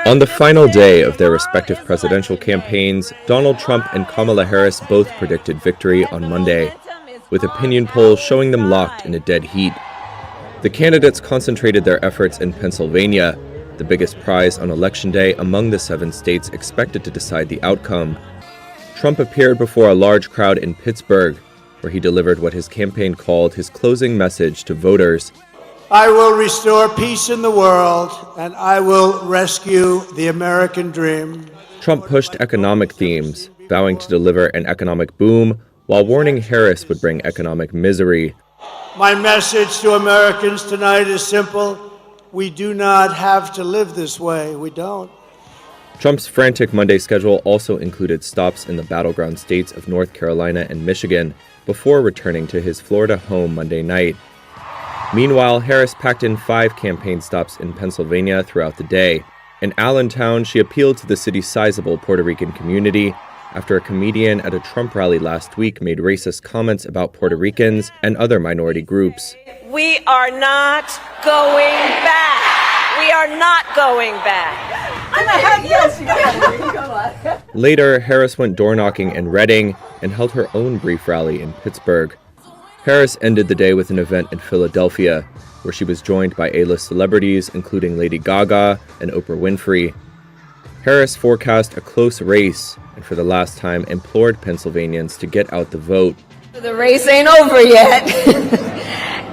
On the final day of their respective presidential campaigns, Donald Trump and Kamala Harris both predicted victory on Monday, with opinion polls showing them locked in a dead heat. The candidates concentrated their efforts in Pennsylvania, the biggest prize on Election Day among the 7 states expected to decide the outcome. Trump appeared before a large crowd in Pittsburgh, where he delivered what his campaign called his closing message to voters. I will restore peace in the world, and I will rescue the American dream. Trump pushed economic themes, vowing to deliver an economic boom, while warning Harris would bring economic misery. My message to Americans tonight is simple. We do not have to live this way. We don't. Trump's frantic Monday schedule also included stops in the battleground states of North Carolina and Michigan before returning to his Florida home Monday night. Meanwhile, Harris packed in 5 campaign stops in Pennsylvania throughout the day. In Allentown, she appealed to the city's sizable Puerto Rican community after a comedian at a Trump rally last week made racist comments about Puerto Ricans and other minority groups. We are not going back. We are not going back. Later, Harris went door-knocking in Reading and held her own brief rally in Pittsburgh. Harris ended the day with an event in Philadelphia, where she was joined by A-list celebrities including Lady Gaga and Oprah Winfrey. Harris forecast a close race and for the last time implored Pennsylvanians to get out the vote. The race ain't over yet,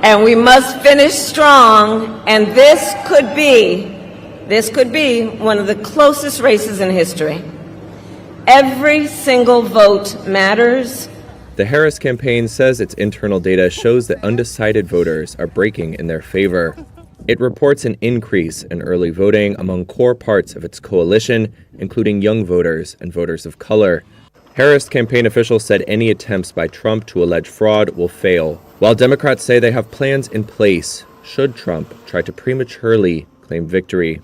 and we must finish strong, and this could be one of the closest races in history. Every single vote matters. The Harris campaign says its internal data shows that undecided voters are breaking in their favor. It reports an increase in early voting among core parts of its coalition, including young voters and voters of color. Harris campaign officials said any attempts by Trump to allege fraud will fail, while Democrats say they have plans in place should Trump try to prematurely claim victory.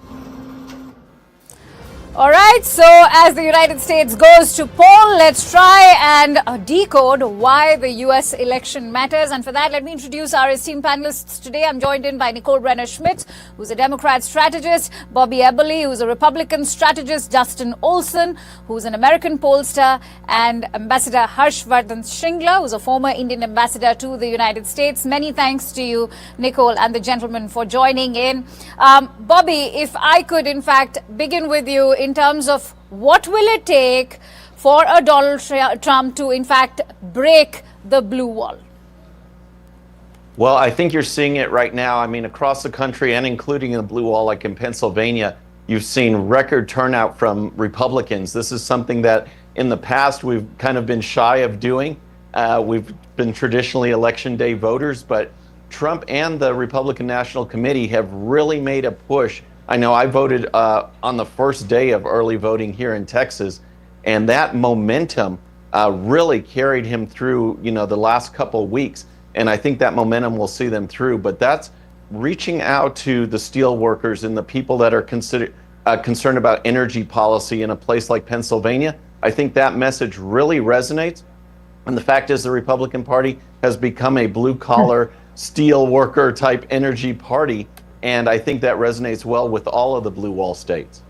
All right, so as the United States goes to poll, let's try and decode why the U.S. election matters. And for that, let me introduce our esteemed panelists today. I'm joined in by Nicole Brenner-Schmidt, who's a Democrat strategist, Bobby Eberle, who's a Republican strategist, Dustin Olson, who's an American pollster, and Ambassador Harshvardhan Shringla, who's a former Indian ambassador to the United States. Many thanks to you, Nicole, and the gentlemen for joining in. Bobby, if I could, in fact, begin with you in terms of what will it take for a Donald Trump to, in fact, break the blue wall? Well, I think you're seeing it right now. I mean, across the country and including in the blue wall, like in Pennsylvania, you've seen record turnout from Republicans. This is something that in the past we've kind of been shy of doing. We've been traditionally election day voters, but Trump and the Republican National Committee have really made a push. I know I voted on the first day of early voting here in Texas, and that momentum really carried him through, the last couple of weeks. And I think that momentum will see them through. But that's reaching out to the steel workers and the people that are concerned about energy policy in a place like Pennsylvania. I think that message really resonates. And the fact is the Republican Party has become a blue-collar, steel worker type energy party. And I think that resonates well with all of the blue wall states.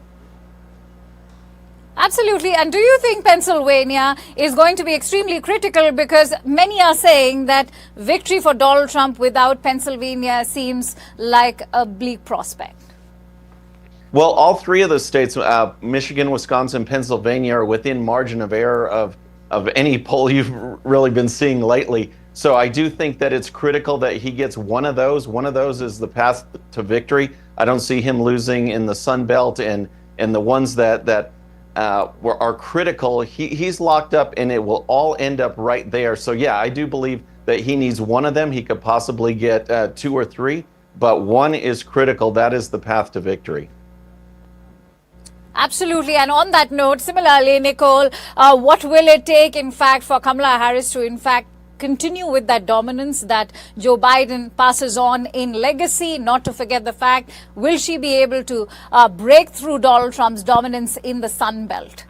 Absolutely. And do you think Pennsylvania is going to be extremely critical, because many are saying that victory for Donald Trump without Pennsylvania seems like a bleak prospect? Well, all 3 of the states, Michigan, Wisconsin, Pennsylvania, are within margin of error of any poll you've really been seeing lately. So I do think that it's critical that he gets one of those. One of those is the path to victory. I don't see him losing in the Sun Belt and the ones that are critical. He's locked up, and it will all end up right there. So yeah, I do believe that he needs one of them. He could possibly get 2 or 3, but one is critical. That is the path to victory. Absolutely. And on that note, similarly, Nicole, what will it take, in fact, for Kamala Harris to, in fact, continue with that dominance that Joe Biden passes on in legacy? Not to forget the fact, will she be able to break through Donald Trump's dominance in the Sun Belt?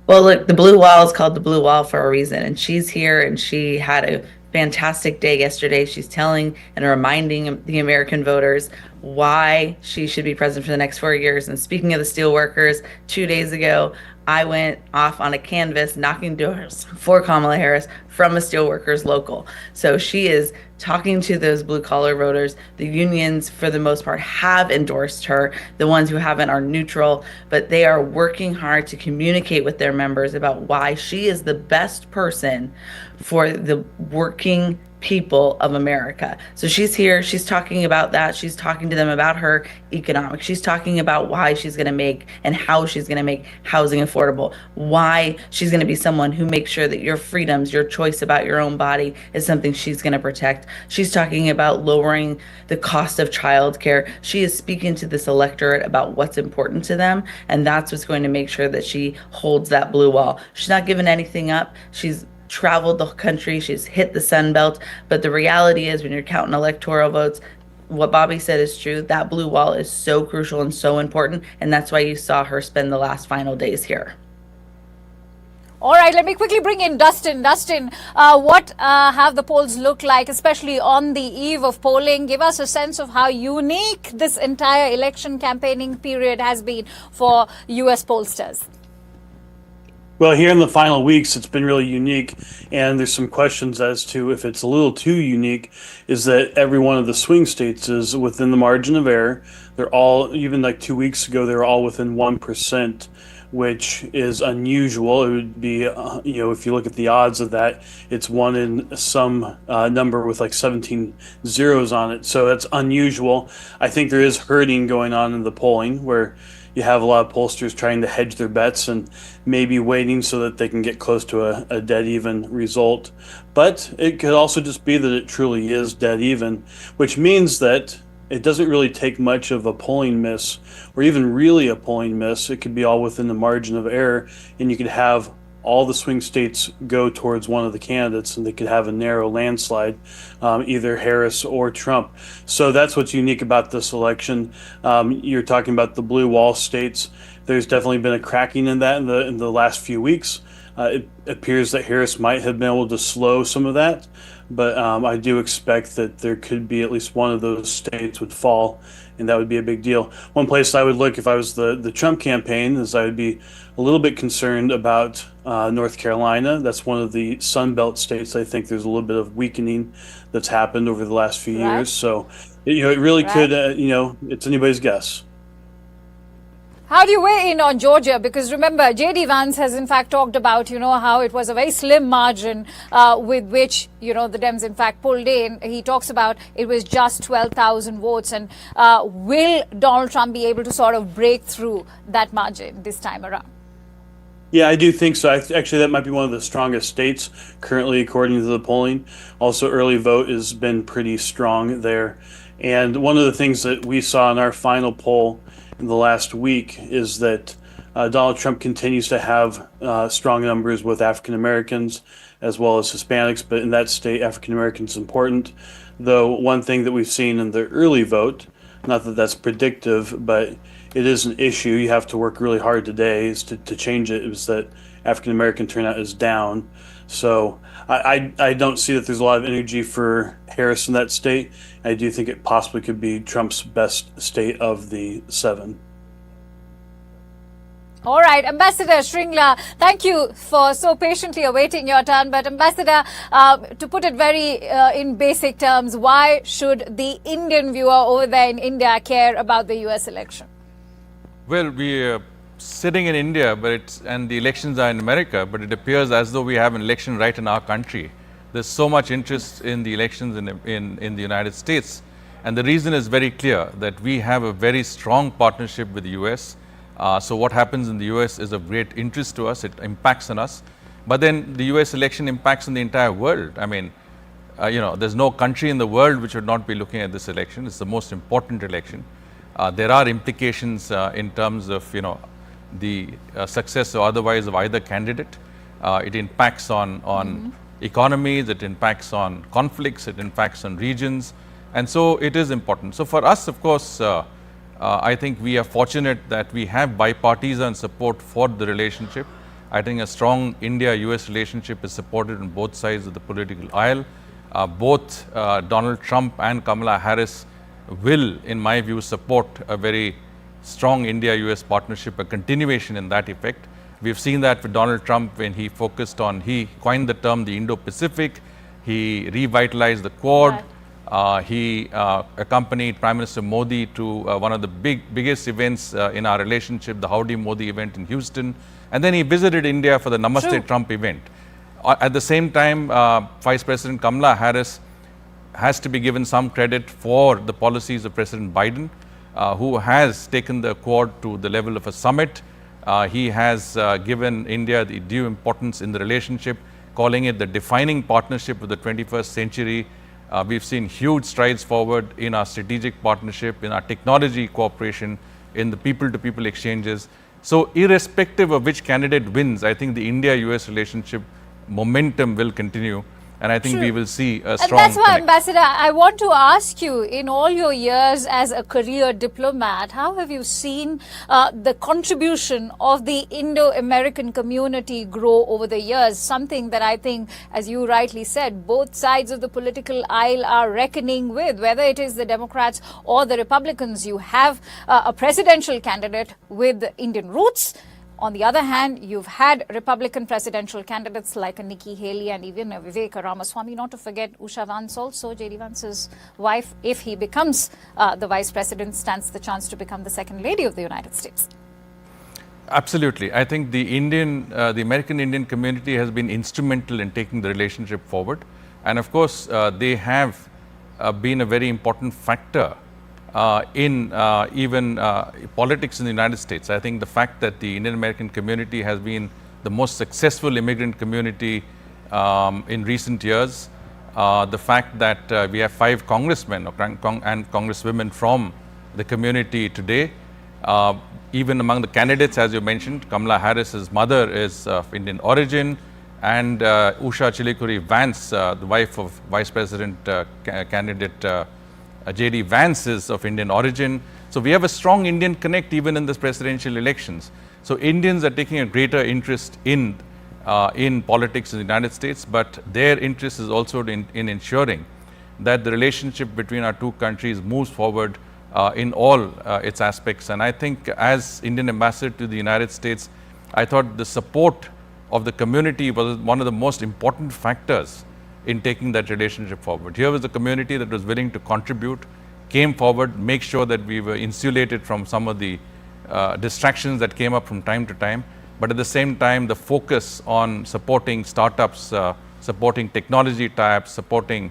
Well, look, the blue wall is called the blue wall for a reason, and she's here, and she had a fantastic day yesterday. She's telling and reminding the American voters why she should be president for the next 4 years. And speaking of the steelworkers, 2 days ago, I went off on a canvas knocking doors for Kamala Harris from a steelworkers local. So she is talking to those blue collar voters. The unions, for the most part, have endorsed her. The ones who haven't are neutral, but they are working hard to communicate with their members about why she is the best person for the working people of America. So she's here, she's talking about that, she's talking to them about her economics, she's talking about why she's going to make and how she's going to make housing affordable, why she's going to be someone who makes sure that your freedoms, your choice about your own body is something she's going to protect. She's talking about lowering the cost of childcare. She is speaking to this electorate about what's important to them, and that's what's going to make sure that she holds that blue wall. She's not giving anything up. She's traveled the country, she's hit the Sun Belt, but the reality is when you're counting electoral votes, what Bobby said is true. That blue wall is so crucial and so important, and that's why you saw her spend the last final days here. All right, let me quickly bring in Dustin. Dustin, what have the polls looked like, especially on the eve of polling? Give us a sense of how unique this entire election campaigning period has been for U.S. pollsters. Well, here in the final weeks, it's been really unique, and there's some questions as to if it's a little too unique, is that every one of the swing states is within the margin of error. They're all, even like 2 weeks ago, they were all within 1%, which is unusual. It would be, if you look at the odds of that, it's one in some number with like 17 zeros on it. So that's unusual. I think there is herding going on in the polling where you have a lot of pollsters trying to hedge their bets and maybe waiting so that they can get close to a dead even result. But it could also just be that it truly is dead even, which means that it doesn't really take much of a polling miss or even really a polling miss. It could be all within the margin of error, and you could have all the swing states go towards one of the candidates, and they could have a narrow landslide, either Harris or Trump. So that's what's unique about this election. You're talking about the blue wall states. There's definitely been a cracking in that in the last few weeks. It appears that Harris might have been able to slow some of that, but I do expect that there could be at least one of those states would fall, and that would be a big deal. One place I would look if I was the Trump campaign is I would be a little bit concerned about North Carolina. That's one of the Sun Belt states. I think there's a little bit of weakening that's happened over the last few years. So, it really could, it's anybody's guess. How do you weigh in on Georgia? Because remember, J.D. Vance has in fact talked about, how it was a very slim margin with which, the Dems in fact pulled in. He talks about it was just 12,000 votes. And will Donald Trump be able to sort of break through that margin this time around? Yeah, I do think so. Actually, that might be one of the strongest states currently, according to the polling. Also, early vote has been pretty strong there. And one of the things that we saw in our final poll in the last week is that Donald Trump continues to have strong numbers with African Americans as well as Hispanics, but in that state, African Americans is important. Though one thing that we've seen in the early vote, not that that's predictive, but it is an issue. You have to work really hard today is to change it. Is that African American turnout is down. So I don't see that there's a lot of energy for Harris in that state. I do think it possibly could be Trump's best state of the 7. All right, Ambassador Shringla, thank you for so patiently awaiting your turn. But Ambassador, to put it very in basic terms, why should the Indian viewer over there in India care about the US election? Well, we are sitting in India, and the elections are in America, but it appears as though we have an election right in our country. There's so much interest in the elections in the United States. And the reason is very clear, that we have a very strong partnership with the US. So what happens in the US is of great interest to us. It impacts on us. But then the US election impacts on the entire world. I mean, there's no country in the world which would not be looking at this election. It's the most important election. There are implications in terms of, the success or otherwise of either candidate. It impacts on economies, it impacts on conflicts, it impacts on regions. And so it is important. So for us, of course, I think we are fortunate that we have bipartisan support for the relationship. I think a strong India-US relationship is supported on both sides of the political aisle. Both Donald Trump and Kamala Harris will, in my view, support a very strong India-US partnership, a continuation in that effect. We've seen that with Donald Trump when he he coined the term the Indo-Pacific, he revitalized the Quad, he accompanied Prime Minister Modi to one of the biggest events in our relationship, the Howdy Modi event in Houston, and then he visited India for the Namaste Trump event. At the same time, Vice President Kamala Harris has to be given some credit for the policies of President Biden, who has taken the Quad to the level of a summit. He has given India the due importance in the relationship, calling it the defining partnership of the 21st century. We've seen huge strides forward in our strategic partnership, in our technology cooperation, in the people-to-people exchanges. So irrespective of which candidate wins, I think the India-US relationship momentum will continue. And I think we will see a strong And that's why, connect. Ambassador, I want to ask you, in all your years as a career diplomat, how have you seen the contribution of the Indo-American community grow over the years? Something that I think, as you rightly said, both sides of the political aisle are reckoning with, whether it is the Democrats or the Republicans. You have a presidential candidate with Indian roots. On the other hand, you've had Republican presidential candidates like a Nikki Haley and even a Vivek Ramaswamy, not to forget Usha Vance also, J.D. Vance's wife. If he becomes the vice president, stands the chance to become the second lady of the United States. Absolutely. I think the American Indian community has been instrumental in taking the relationship forward. And of course, they have been a very important factor in even politics in the United States. I think the fact that the Indian American community has been the most successful immigrant community in recent years, the fact that we have 5 congressmen and congresswomen from the community today, even among the candidates, as you mentioned, Kamala Harris's mother is of Indian origin, and Usha Chilikuri Vance, the wife of Vice President candidate J.D. Vance is of Indian origin. So we have a strong Indian connect even in this presidential elections. So Indians are taking a greater interest in politics in the United States, but their interest is also in ensuring that the relationship between our two countries moves forward in all its aspects. And I think as Indian ambassador to the United States, I thought the support of the community was one of the most important factors in taking that relationship forward. Here was a community that was willing to contribute, came forward, make sure that we were insulated from some of the distractions that came up from time to time, but at the same time, the focus on supporting startups, supporting technology tie-ups, supporting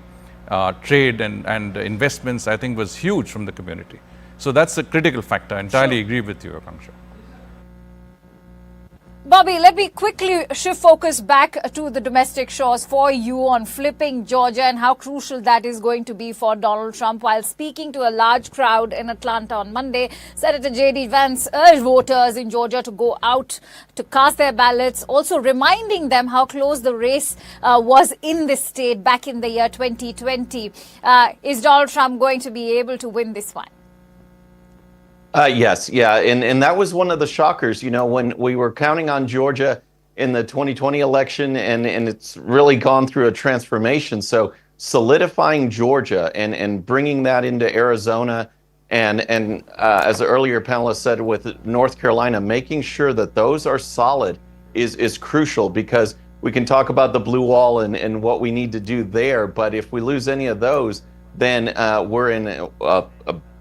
trade and investments, I think was huge from the community. So that's a critical factor. I entirely agree with you, Akanksha. Bobby, let me quickly shift focus back to the domestic shores for you on flipping Georgia and how crucial that is going to be for Donald Trump. While speaking to a large crowd in Atlanta on Monday, Senator J.D. Vance urged voters in Georgia to go out to cast their ballots, also reminding them how close the race was in this state back in the year 2020. Is Donald Trump going to be able to win this one? Yes, yeah, and that was one of the shockers, you know, when we were counting on Georgia in the 2020 election, and it's really gone through a transformation. So solidifying Georgia and bringing that into Arizona, and as the earlier panelist said, with North Carolina, making sure that those are solid is crucial, because we can talk about the blue wall and what we need to do there, but if we lose any of those, then we're in a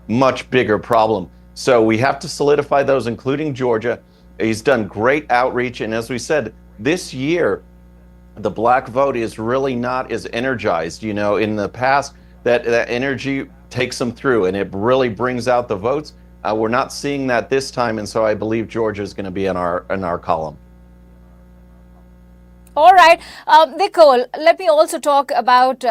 much bigger problem. So we have to solidify those, including Georgia. He's done great outreach. And as we said, this year, the black vote is really not as energized. You know, in the past, that energy takes them through and it really brings out the votes. We're not seeing that this time. And so I believe Georgia is going to be in our column. All right. Nicole, let me also talk about,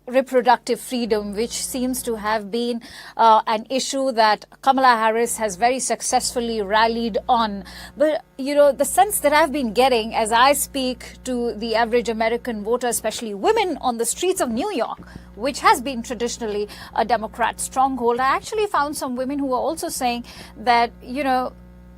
reproductive freedom, which seems to have been an issue that Kamala Harris has very successfully rallied on. But, the sense that I've been getting as I speak to the average American voter, especially women on the streets of New York, which has been traditionally a Democrat stronghold, I actually found some women who were also saying that,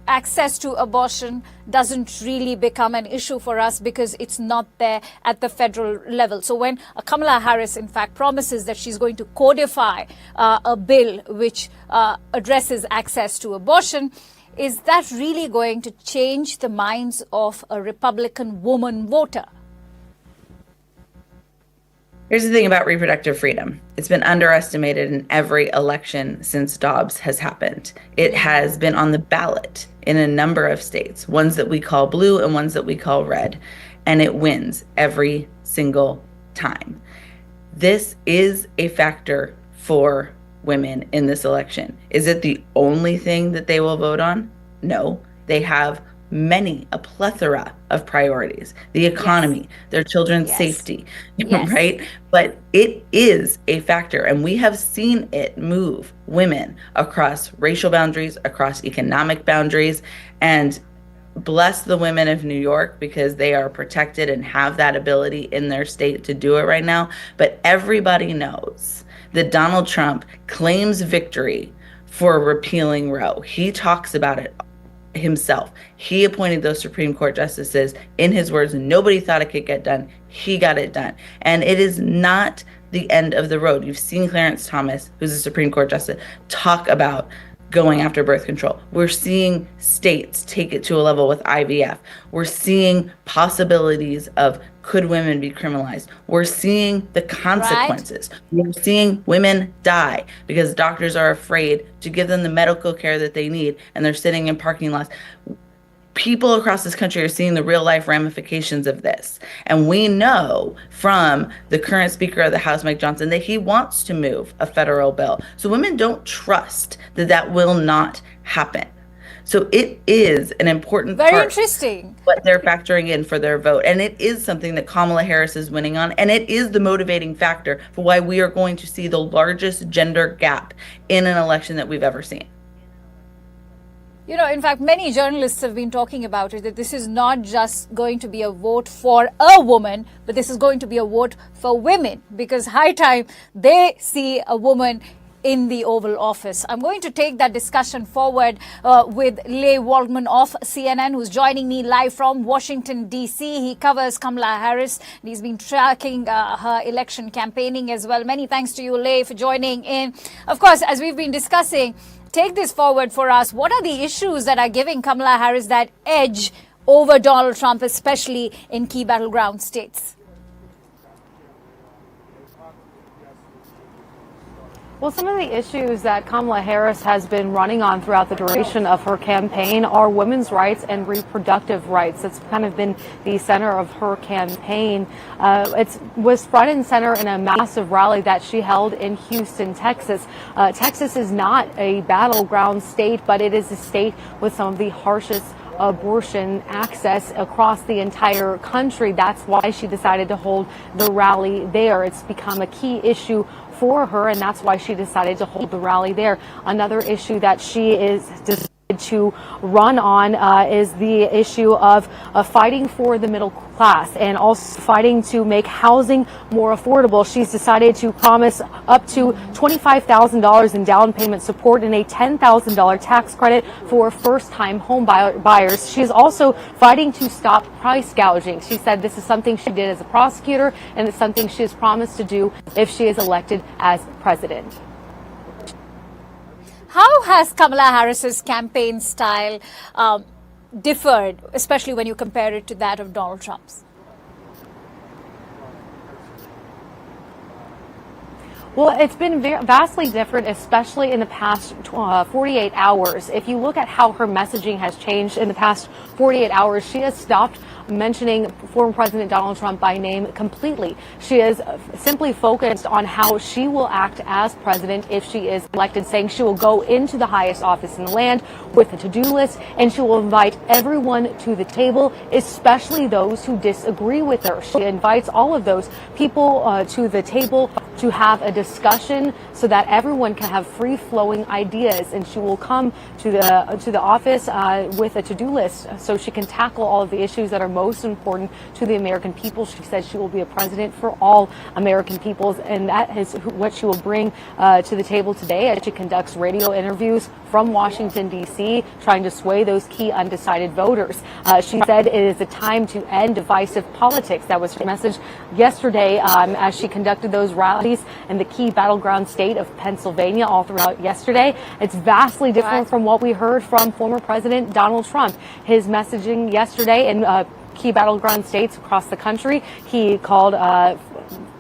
access to abortion doesn't really become an issue for us because it's not there at the federal level. So when Kamala Harris, in fact, promises that she's going to codify a bill which addresses access to abortion, is that really going to change the minds of a Republican woman voter? Here's the thing about reproductive freedom. It's been underestimated in every election since Dobbs has happened. It has been on the ballot in a number of states, ones that we call blue and ones that we call red, and it wins every single time. This is a factor for women in this election. Is it the only thing that they will vote on? No. They have a plethora of priorities, the economy, yes, their children's yes, safety, yes, right? But it is a factor, and we have seen it move women across racial boundaries, across economic boundaries, and bless the women of New York because they are protected and have that ability in their state to do it right now. But everybody knows that Donald Trump claims victory for repealing Roe. He talks about it himself. He appointed those Supreme Court justices. In his words, nobody thought it could get done. He got it done. And it is not the end of the road. You've seen Clarence Thomas, who's a Supreme Court justice, talk about going after birth control. We're seeing states take it to a level with IVF. We're seeing possibilities of could women be criminalized. We're seeing the consequences. Right. We're seeing women die because doctors are afraid to give them the medical care that they need, and they're sitting in parking lots. People across this country are seeing the real life ramifications of this. And we know from the current Speaker of the House, Mike Johnson, that he wants to move a federal bill. So women don't trust that that will not happen. So it is an important Very part interesting. What they're factoring in for their vote. And it is something that Kamala Harris is winning on. And it is the motivating factor for why we are going to see the largest gender gap in an election that we've ever seen. You know, in fact, many journalists have been talking about it, that this is not just going to be a vote for a woman, but this is going to be a vote for women, because high time they see a woman in the Oval Office. I'm going to take that discussion forward with Leigh Waldman of CNN, who's joining me live from Washington, D.C. He covers Kamala Harris, and he's been tracking her election campaigning as well. Many thanks to you, Leigh, for joining in. Of course, as we've been discussing, take this forward for us. What are the issues that are giving Kamala Harris that edge over Donald Trump, especially in key battleground states? Well, some of the issues that Kamala Harris has been running on throughout the duration of her campaign are women's rights and reproductive rights. That's kind of been the center of her campaign. It was front and center in a massive rally that she held in Houston, Texas. Texas is not a battleground state, but it is a state with some of the harshest abortion access across the entire country. That's why she decided to hold the rally there. It's become a key issue for her, and that's why she decided to hold the rally there. Another issue that she is decided to run on is the issue of fighting for the middle class and also fighting to make housing more affordable. She's decided to promise up to $25,000 in down payment support and a $10,000 tax credit for first-time home buyers. She is also fighting to stop price gouging. She said this is something she did as a prosecutor, and it's something she has promised to do if she is elected as president. How has Kamala Harris's campaign style differed, especially when you compare it to that of Donald Trump's? Well, it's been vastly different, especially in the past 48 hours. If you look at how her messaging has changed in the past 48 hours, she has stopped mentioning former President Donald Trump by name completely. She is simply focused on how she will act as president if she is elected, saying she will go into the highest office in the land with a to-do list, and she will invite everyone to the table, especially those who disagree with her. She invites all of those people to the table to have a discussion discussion so that everyone can have free-flowing ideas. And she will come to the office with a to-do list so she can tackle all of the issues that are most important to the American people. She says she will be a president for all American peoples, and that is what she will bring to the table today as she conducts radio interviews from Washington, D.C., trying to sway those key undecided voters. She said it is a time to end divisive politics. That was her message yesterday as she conducted those rallies in the key battleground state of Pennsylvania all throughout yesterday. It's vastly different from what we heard from former President Donald Trump. His messaging yesterday in key battleground states across the country, he called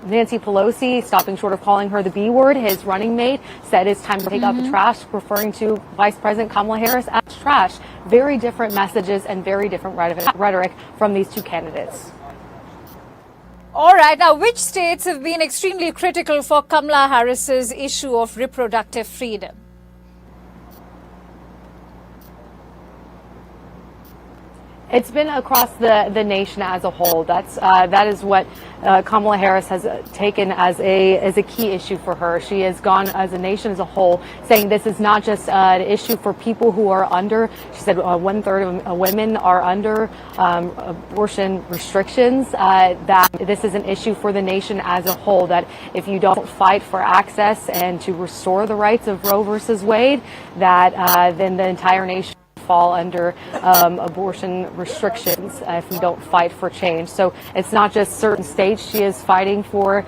Nancy Pelosi, stopping short of calling her the B word. His running mate said it's time to take out the trash, referring to Vice President Kamala Harris as trash. Very different messages and very different rhetoric from these two candidates. All right. Now, which states have been extremely critical for Kamala Harris's issue of reproductive freedom? It's been across the nation as a whole. That is what Kamala Harris has taken as a key issue for her. She has gone as a nation as a whole, saying this is not just an issue for people who are under. She said 1/3 of women are under abortion restrictions. That this is an issue for the nation as a whole. That if you don't fight for access and to restore the rights of Roe versus Wade, that then the entire nation fall under abortion restrictions if we don't fight for change. So it's not just certain states she is fighting for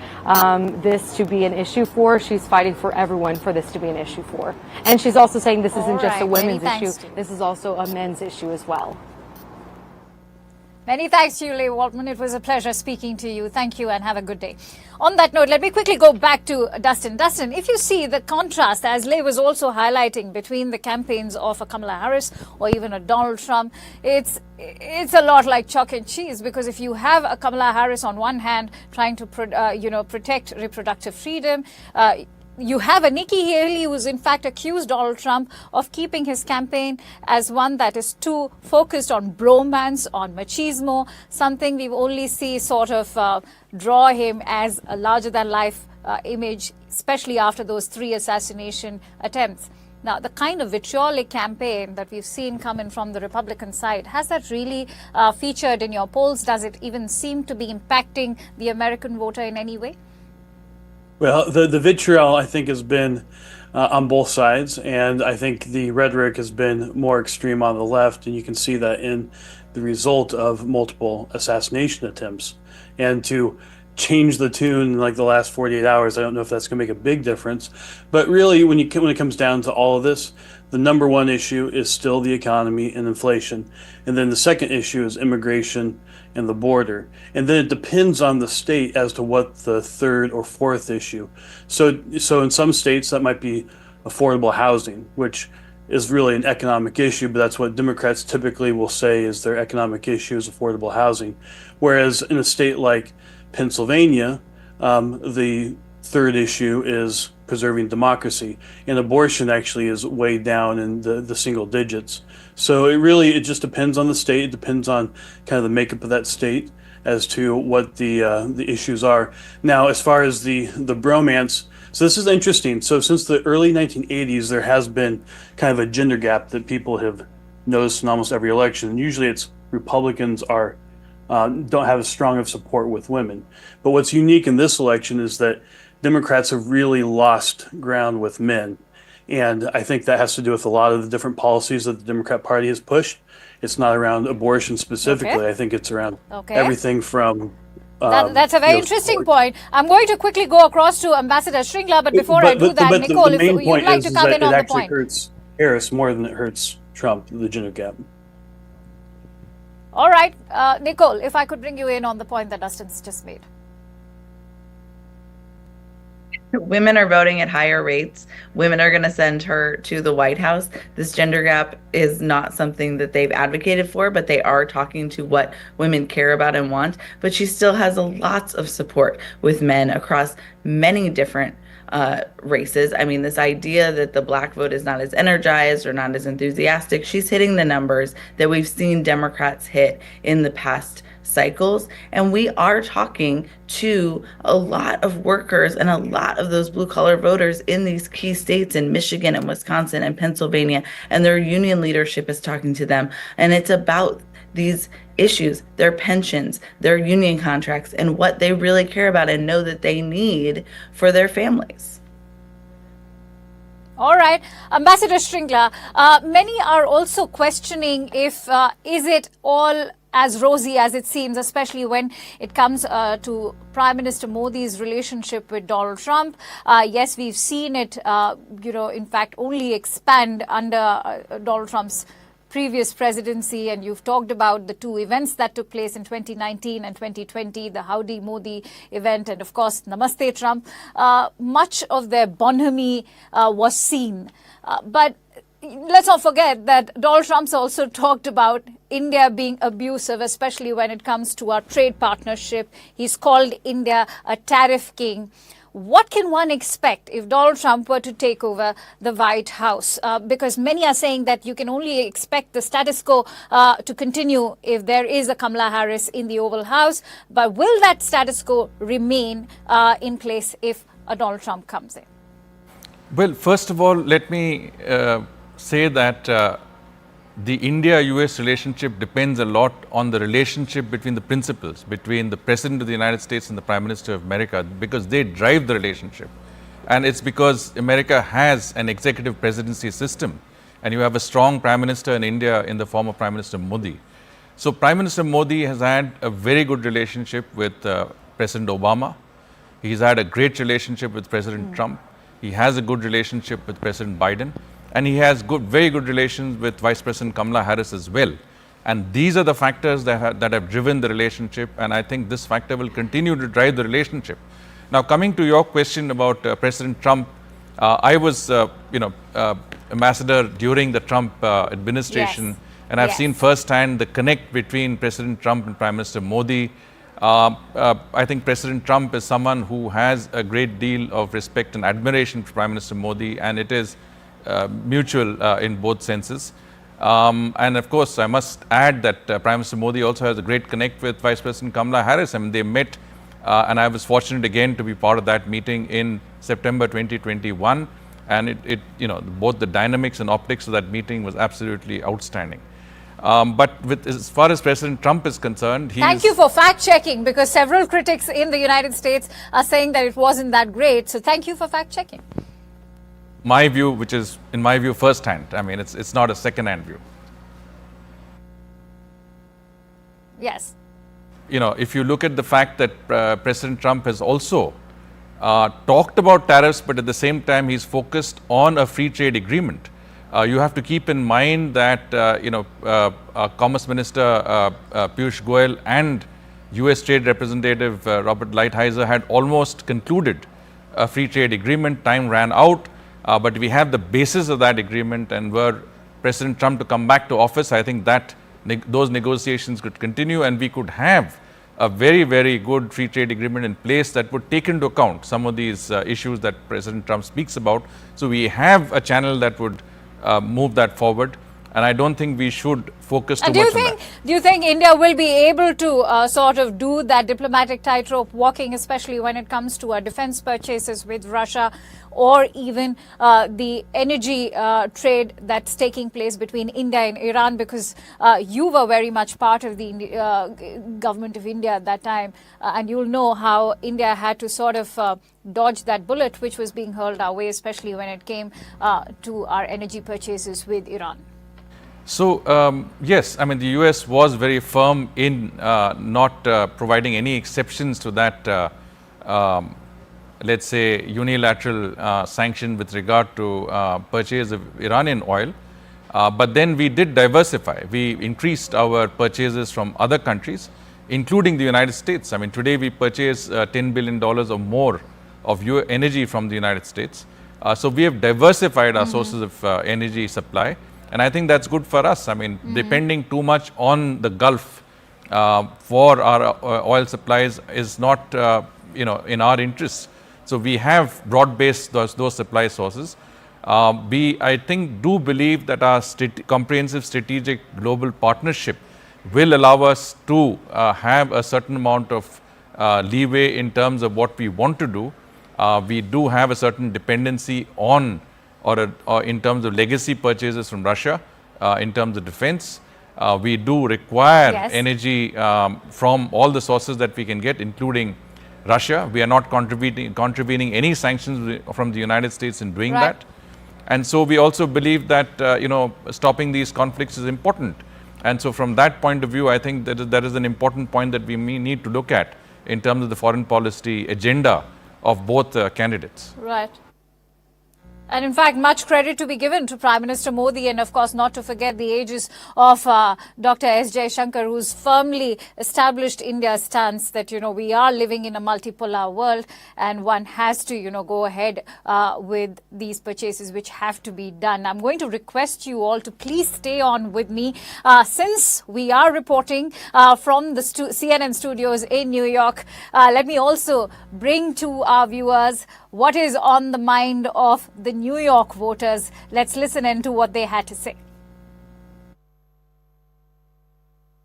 this to be an issue for. She's fighting for everyone for this to be an issue for. And she's also saying this isn't just a women's issue. This is also a men's issue as well. Many thanks to you, Leigh Waltman. It was a pleasure speaking to you. Thank you and have a good day. On that note, let me quickly go back to Dustin. Dustin, if you see the contrast, as Leigh was also highlighting, between the campaigns of a Kamala Harris or even a Donald Trump, it's a lot like chalk and cheese, because if you have a Kamala Harris on one hand trying to protect reproductive freedom, you have a Nikki Haley who's in fact accused Donald Trump of keeping his campaign as one that is too focused on bromance, on machismo, something we only see sort of draw him as a larger-than-life image, especially after those 3 assassination attempts. Now, the kind of vitriolic campaign that we've seen coming from the Republican side, has that really featured in your polls? Does it even seem to be impacting the American voter in any way? Well, the vitriol, I think, has been on both sides, and I think the rhetoric has been more extreme on the left, and you can see that in the result of multiple assassination attempts. And to change the tune in like the last 48 hours, I don't know if that's going to make a big difference. But really, when it comes down to all of this, the number one issue is still the economy and inflation. And then the second issue is immigration and the border. And then it depends on the state as to what the third or fourth issue. So in some states that might be affordable housing, which is really an economic issue, but that's what Democrats typically will say is their economic issue is affordable housing. Whereas in a state like Pennsylvania, the third issue is preserving democracy, and abortion actually is way down in the single digits. So it just depends on the state. It depends on kind of the makeup of that state as to what the issues are. Now, as far as the bromance, so this is interesting. So since the early 1980s, there has been kind of a gender gap that people have noticed in almost every election. Usually it's Republicans don't have as strong of support with women. But what's unique in this election is that Democrats have really lost ground with men. And I think that has to do with a lot of the different policies that the Democrat Party has pushed. It's not around abortion specifically. Okay. I think it's around everything from... that's a very interesting point. I'm going to quickly go across to Ambassador Shringla, but before I do that, Nicole, if you'd like to come in on the point. It actually hurts Harris more than it hurts Trump, the gender gap. All right. Nicole, if I could bring you in on the point that Dustin's just made. Women are voting at higher rates. Women are going to send her to the White House. This gender gap is not something that they've advocated for, but they are talking to what women care about and want. But she still has lots of support with men across many different races. I mean, this idea that the black vote is not as energized or not as enthusiastic, she's hitting the numbers that we've seen Democrats hit in the past cycles. And we are talking to a lot of workers and a lot of those blue collar voters in these key states in Michigan and Wisconsin and Pennsylvania, and their union leadership is talking to them. And it's about these issues, their pensions, their union contracts, and what they really care about and know that they need for their families. All right, Ambassador Strinkler, many are also questioning if is it all as rosy as it seems, especially when it comes to Prime Minister Modi's relationship with Donald Trump. Yes, we've seen it, in fact, only expand under Donald Trump's previous presidency, and you've talked about the two events that took place in 2019 and 2020, the Howdy Modi event and, of course, Namaste Trump. Much of their bonhomie was seen. But let's not forget that Donald Trump's also talked about India being abusive, especially when it comes to our trade partnership. He's called India a tariff king. What can one expect if Donald Trump were to take over the White House? Because many are saying that you can only expect the status quo to continue if there is a Kamala Harris in the Oval House. But will that status quo remain in place if a Donald Trump comes in? Well, first of all, let me say that the India-US relationship depends a lot on the relationship between the principals, between the President of the United States and the Prime Minister of America, because they drive the relationship. And it's because America has an executive presidency system, and you have a strong Prime Minister in India in the form of Prime Minister Modi. So Prime Minister Modi has had a very good relationship with President Obama. He's had a great relationship with President Trump. He has a good relationship with President Biden. And he has very good relations with Vice President Kamala Harris as well. And these are the factors that have driven the relationship, and I think this factor will continue to drive the relationship. Now, coming to your question about President Trump, I was, ambassador during the Trump administration, Yes. and I've Yes. seen firsthand the connect between President Trump and Prime Minister Modi. I think President Trump is someone who has a great deal of respect and admiration for Prime Minister Modi, and it is mutual in both senses. And of course, I must add that Prime Minister Modi also has a great connect with Vice President Kamala Harris. I mean, they met, and I was fortunate again to be part of that meeting in September 2021. And both the dynamics and optics of that meeting was absolutely outstanding. But as far as President Trump is concerned, Thank you for fact-checking, because several critics in the United States are saying that it wasn't that great. So thank you for fact-checking. My view, which is, in my view, first-hand. I mean, it's not a second-hand view. Yes. If you look at the fact that President Trump has also talked about tariffs, but at the same time, he's focused on a free trade agreement. You have to keep in mind that, Commerce Minister Piyush Goyal and US Trade Representative Robert Lighthizer had almost concluded a free trade agreement. Time ran out. But we have the basis of that agreement, and were President Trump to come back to office, I think that those negotiations could continue, and we could have a very, very good free trade agreement in place that would take into account some of these issues that President Trump speaks about. So we have a channel that would move that forward, and I don't think we should focus too much on that. Do you think India will be able to sort of do that diplomatic tightrope walking, especially when it comes to our defense purchases with Russia, or even the energy trade that's taking place between India and Iran? Because you were very much part of the government of India at that time, and you'll know how India had to sort of dodge that bullet which was being hurled our way, especially when it came to our energy purchases with Iran. So, yes, I mean, the US was very firm in not providing any exceptions to that, let's say, unilateral sanction with regard to purchase of Iranian oil. But then we did diversify. We increased our purchases from other countries, including the United States. I mean, today we purchase $10 billion or more of energy from the United States. So we have diversified our sources of energy supply. And I think that's good for us. I mean, depending too much on the Gulf for our oil supplies is not, in our interest. So we have broad-based those supply sources. We, I think, do believe that our comprehensive strategic global partnership will allow us to have a certain amount of leeway in terms of what we want to do. We do have a certain dependency on or in terms of legacy purchases from Russia, in terms of defense. We do require energy from all the sources that we can get, including Russia. We are not contravening any sanctions from the United States in doing that. And so we also believe that, stopping these conflicts is important. And so from that point of view, I think that is an important point that we need to look at in terms of the foreign policy agenda of both candidates. Right. And in fact, much credit to be given to Prime Minister Modi, and of course not to forget the aegis of Dr. S. Jaishankar, who's firmly established India's stance that, we are living in a multipolar world and one has to, go ahead with these purchases which have to be done. I'm going to request you all to please stay on with me since we are reporting from the CNN studios in New York. Let me also bring to our viewers what is on the mind of the New York voters. Let's listen into what they had to say.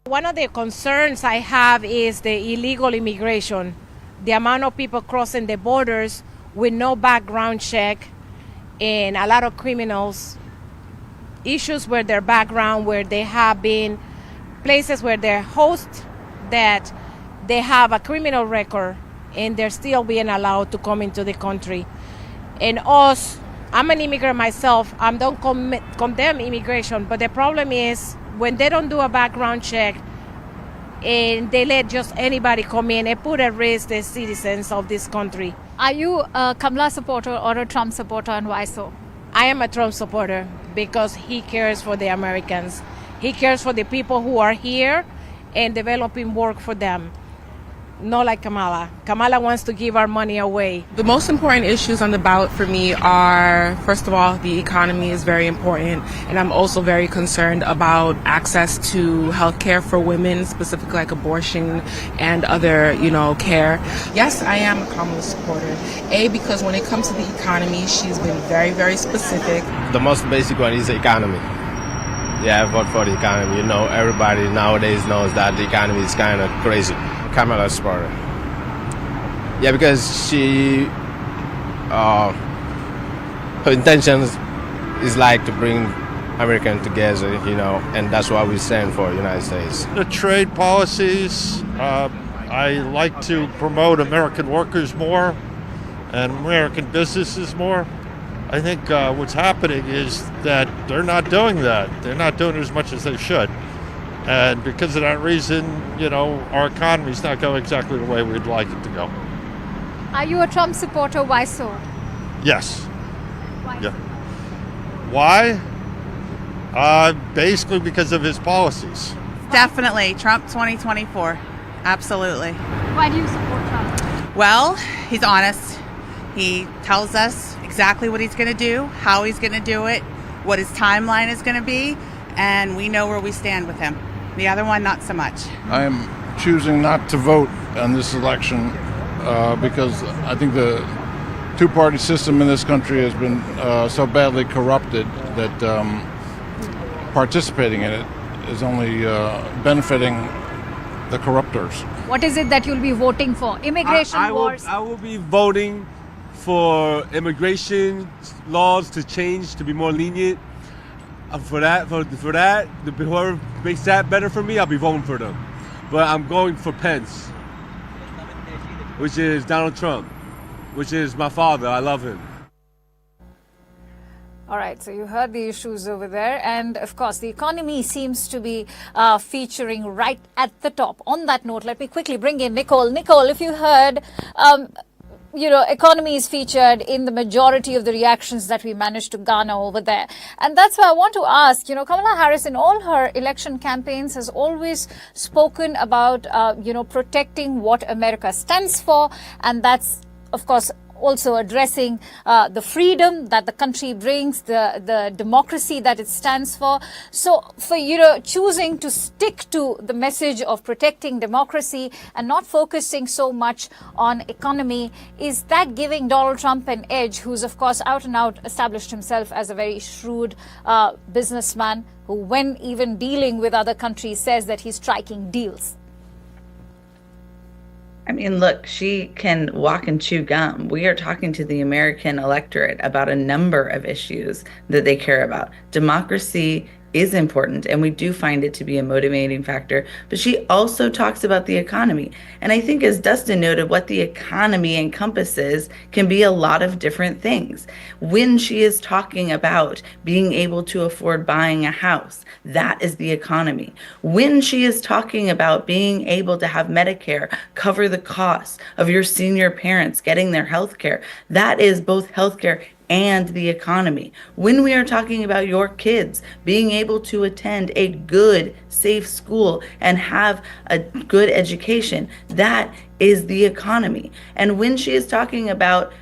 One of the concerns I have is the illegal immigration. The amount of people crossing the borders with no background check, and a lot of criminals, issues with their background, where they have been places where they're hosts that they have a criminal record and they're still being allowed to come into the country. And us, I'm an immigrant myself, I don't condemn immigration, but the problem is when they don't do a background check and they let just anybody come in, it put at risk the citizens of this country. Are you a Kamala supporter or a Trump supporter, and why so? I am a Trump supporter because he cares for the Americans. He cares for the people who are here and developing work for them. Not like Kamala. Kamala wants to give our money away. The most important issues on the ballot for me are, first of all, the economy is very important, and I'm also very concerned about access to health care for women, specifically like abortion and other, care. Yes, I am a Kamala supporter. Because when it comes to the economy, she's been very, very specific. The most basic one is the economy. Yeah, I vote for the economy. Everybody nowadays knows that the economy is kind of crazy. Kamala supporter. Yeah, because she, her intentions is like to bring Americans together, and that's what we stand for, United States. The trade policies, I like to promote American workers more and American businesses more. I think what's happening is that they're not doing that. They're not doing as much as they should. And because of that reason, our economy's not going exactly the way we'd like it to go. Are you a Trump supporter? Why so? Yes. Why? Yeah. Why? Basically because of his policies. Definitely. Trump 2024. Absolutely. Why do you support Trump? Well, he's honest. He tells us exactly what he's going to do, how he's going to do it, what his timeline is going to be, and we know where we stand with him. The other one, not so much. I am choosing not to vote on this election because I think the two-party system in this country has been so badly corrupted that participating in it is only benefiting the corruptors. What is it that you'll be voting for? Immigration wars? I will be voting for immigration laws to change, to be more lenient. For that, whoever makes that better for me, I'll be voting for them. But I'm going for Pence, which is Donald Trump, which is my father. I love him. All right, so you heard the issues over there. And of course, the economy seems to be featuring right at the top. On that note, let me quickly bring in Nicole. Nicole, if you heard, economy is featured in the majority of the reactions that we managed to garner over there. And that's why I want to ask, Kamala Harris in all her election campaigns has always spoken about, protecting what America stands for. And that's, of course, also addressing the freedom that the country brings, the democracy that it stands for. So for choosing to stick to the message of protecting democracy and not focusing so much on economy, is that giving Donald Trump an edge, who's of course out and out established himself as a very shrewd businessman who, when even dealing with other countries, says that he's striking deals? I mean, look, she can walk and chew gum. We are talking to the American electorate about a number of issues that they care about. Democracy is important, and we do find it to be a motivating factor. But she also talks about the economy. And I think, as Dustin noted, what the economy encompasses can be a lot of different things. When she is talking about being able to afford buying a house, that is the economy. When she is talking about being able to have Medicare cover the costs of your senior parents getting their health care, that is both healthcare and the economy. When we are talking about your kids being able to attend a good, safe school and have a good education, that is the economy. And when she is talking about